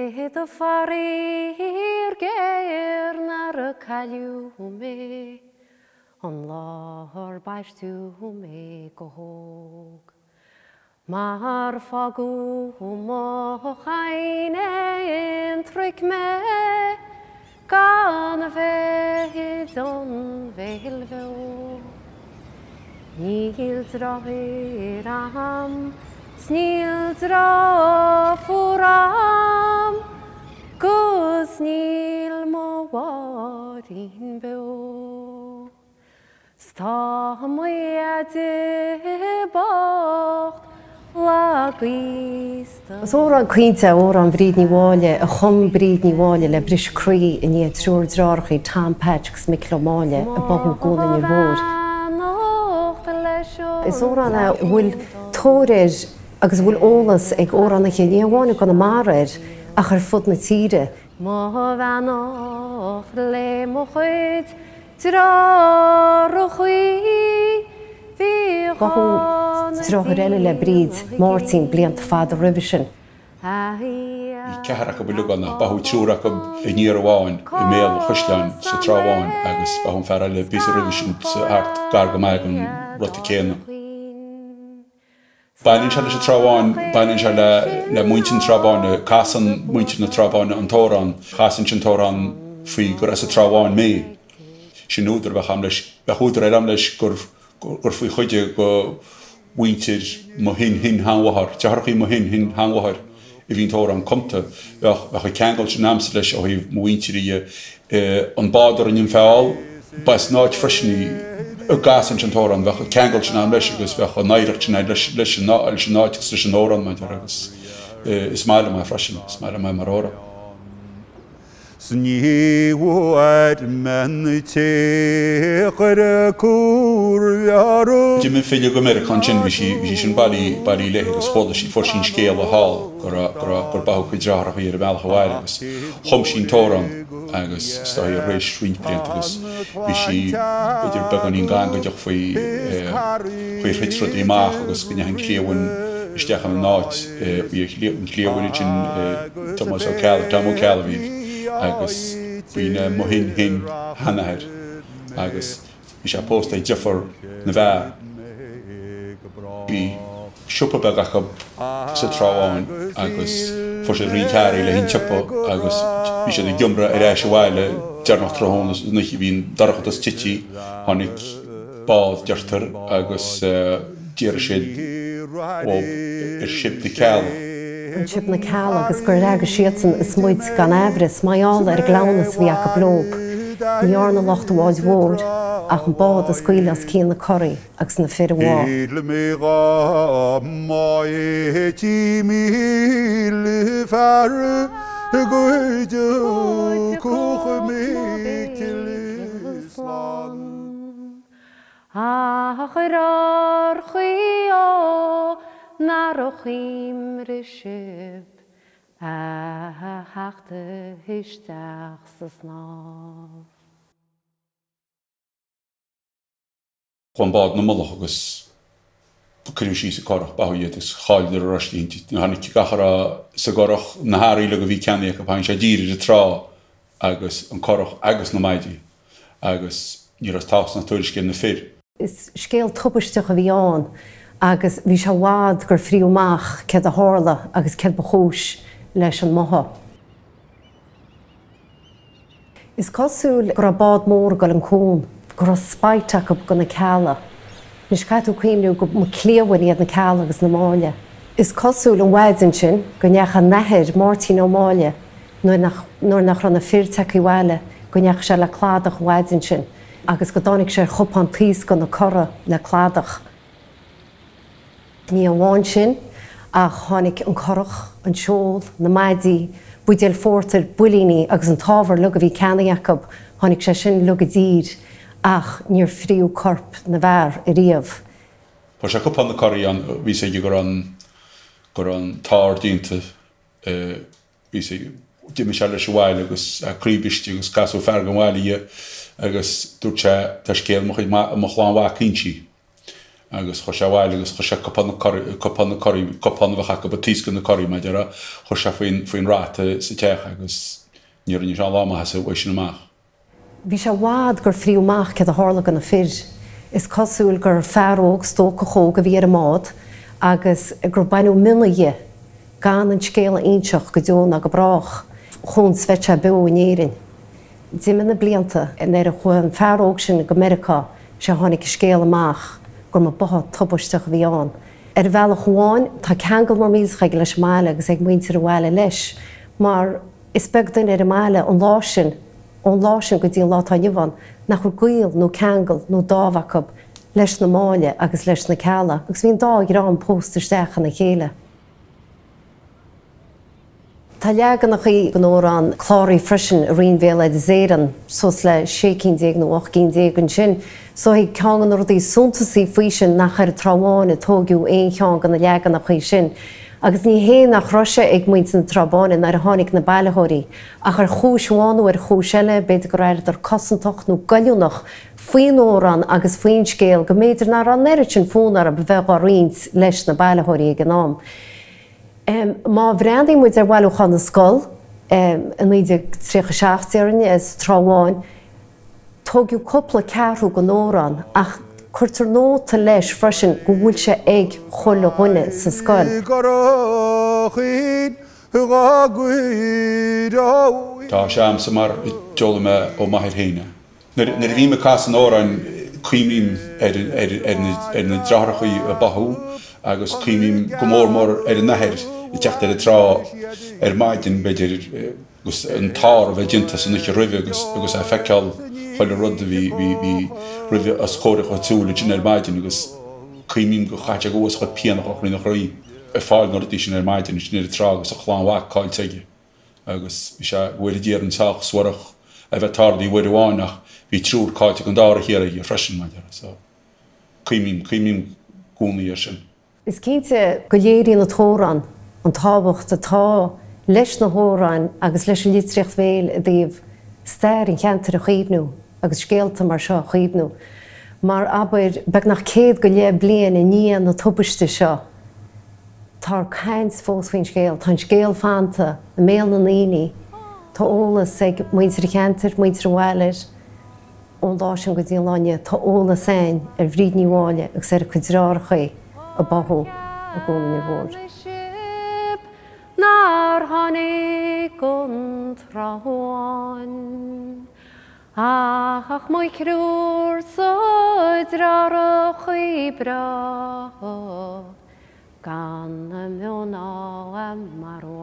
Hyd y ffarir geir nar y caliw me, ond lor baich diw me gohog. Mae'r ffogw moch ein ein tryc me, gan y fe hyd o'n fel few. Níl droir am, sníl dro fwram, gws níl mo warin bew. Sta mwyad y bocht, la gwista. Os oran cwynta, oran bryd ni wale, y chom bryd ni wale, le bris cry yn ie trwy'r drorch i tam patchs miclo male, y bochyn gwn yn i'r fwr. Is oran a wil torir agus wil olas ag oran a chyn iawn ag on y marir ach ar ffod na tire. Mo fan och le mo chwyd dror o chwy fi chon dror ele le bryd Martin bliant fad o revision. I ceharach o bwylwg o'na, bahw trwrach o nir o wain, y mel o chwyslian sy'n tra wain, agos bahw'n fferal y bys o revision sy'n art gargamag yn roti cena. Bailin siarad sy'n tra wain, bailin siarad le mwyntin tra wain, casan mwyntin o tra wain yn toran, casan sy'n toran ffri gwr as y tra wain me. Sy'n nŵdr bach amleis, bach wdr eil amleis gwr ffri chwydio go mwyntir mo hyn hangwahar, tiarach i mo hyn hangwahar. I fi'n toran comta, bach i cangol sy'n amser leis o hi mwyntir i yn badr yn ymfeol, bas naid ffrysni y gas yn toran, bach i cangol sy'n am leis agos, bach o nairach sy'n leis yn naid leis yn oran mae'n tor agos. Ismail yma ffrysni, Ismail yma mar ora. Sniwad men teqr cwrliaro. Dim yn ffilio gymryd conchen fi sy'n bali lehi agos chwod sy'n ffwr sy'n sgel o hal gyr baw cwydrar i'r melch o wair agos chom sy'n toran agos sta i'r reis rwynt brint agos fi sy'n byddai'r bygon i'n gang gydioch fwy rhytrod i mach agos gyda hyn cliawn ysdiach am naid fi'n cliawn i'n Thomas O'Callaghan fi agos fi'n mo hyn hanaher agos fi sy'n post ei jyffor na fe fi siwpa beg achab sy'n trawain agos ffwrs y rhyd heri le hyn siwpa agos fi sy'n gymra eis o wael dernach trahon nich i fi'n darach os titi honig bad dyrtar agos dyr sydd o sydd di cael Yn siwp na cael agos gwrdd agos siatsan ys mwyd gan efrys mae all glawnas fi ac y blwb. Ni orna locht o oed wod ach yn bod ys gwylias cyn na cori agos na ffyr y wad. Idl mi ga mai ti mil farru gwydio cwch mi til Island. Ach yr ar chwio nar o chym rysib a hachta hystach sys naf. Chwan bad na molach agos cyrw si sy'n corach bahu iad ys chael dyr yr ysdi hynti. Hannig ti gachara sy'n gorach na hari lag o fi canu ac a pa'n siad dyr i'r tra agos yn corach agos na maidi agos nir os taws na twyr sgyn na ffyr. Is sgel tobystach a fi on agus vi se wad gur friú mach ced a hórla agus ced bachúis leis an moha. Is cosúil gur a bad mór gal an cún, gur a spáiteach ab gan na cala. Nis caitú cuimniú go ma cléhain iad na cala agus na máile. Is cosúil an waidin sin go neach a neheir Martin ó máile, nuair nach ran a firteach i bhile go neach se le cládach waidin sin, agus go dánig sé chupan tís gan na cora le cládach. Ní an bháin sin a tháinig an corach, an seol, na maidí, buidéil fórtar builíní agus an tábhar lug a bhí ceannaíachab, tháinig sé sin lug a dír ach níor fríú corp na bhar i riamh. Tá sé cupán na corí an bhí sé gur an táir dínta bhí sé diimi se leis bhhaile agus críbistí agus casú fer an bhhaile agus dúirt sé tá scéal mo chláán bhá cinnti agus chu se bhhail agus chu se copan bhecha go tíoscan na choirí me deara chu se faoin ráta sa teach agus níor ní se láma sa bhhaid sin amach. Bhí se bhád gur phríomach ce a hála gan na fir. Is cosúil gur fearóg tóca chóga bhí ar a mád agus gur bainú millaige gan an scéal aonseach go dúna go brach chun svete bu in éirin. Dimime na blianta in ar a chuin fearóg sin go America se tháinig scéal amach gur má bothad tubasteach bhí an. Ar bhealach chuáin tá ceangal mar míos chuig leis máile agus ag muintir a bhile leis, mar is beag duine ar a máile an lásin go dtíon látá nimhan nach chu gaol nó ceangal nó dábhacab leis na máile agus leis na ceala, agus bhíon dá gur an póstarsteach na chéile. Tá leagan nach chuí go nóir an chláirí freisin a rion bhéile de zéan sos le 16 nó 18 an sin, so hí ceangan ruí suntasaí faoi sin nach ar trámáin a tógiú éon cheangan na leagan nach chuí sin. Agus ní héana nach roise ag muint an trabáin ar a tháinig na bailithirí, ach ar chúisháinú ar chúiseile beidir go raibh ar cosantocht nó gailúnach faoin óran agus faoin scéal go méidir ná an neirit sin fónar a bheith á riont leis na bailithirí ag an nám. Má bhreandaí muid ar bhhailúchan na scoil in 1967 is trámáin, tógiú coppla cearú go nóran ach chuirtar nóta leis freisin go bhfuil se ag chola ghuine sa scoil. Tá sé am sa mar deola me ó maithir héine. Nar bhí me cas an órain cuimím ar na dráthrachaí a bathú agus cuimím go mór ar an nathir i teachta ar a trá ar maidin beidir an tár a bheith dinta san uche roimhe agus a feiceáil chuil rud a bhí roimhe a scóireach a túla sin ar maidin agus cuimím go chaite go chu peanach chuí nach roí a fáil nó dtí sin ar maidin sin ar a trá agus a chláánhhaach cáil teige. Agus bhí se bhfuil díar an teach suarach a bheith tardaí bhfuir bháinach bhí trúr cáite an dára chéara í freisin maidir. Cuimím gúnaí ar sin. Is cínte go léirí na tóran an tábhacht atá leis na hóráin agus leis an litreacht bhéil a dtíobh stair in cheantar a chuomhnú agus scéalta mar seo chuomhnú. Mar abair beag nach céad go léir blian i níon na tubaiste seo. Tá caint fós faoin scéal, tá scéal fanta na méal na naoine, tá ólas ag muintir a cheantar, muintir a bhhailir, ón láisin go dtíon láine, tá ólas féin ar bhríd níháile agus ar chuidrárachaí a bathú a gcónaí bhór. Nar tháinig an trámáin ach muid crúr sa drárachaí bra gan na mná a maró.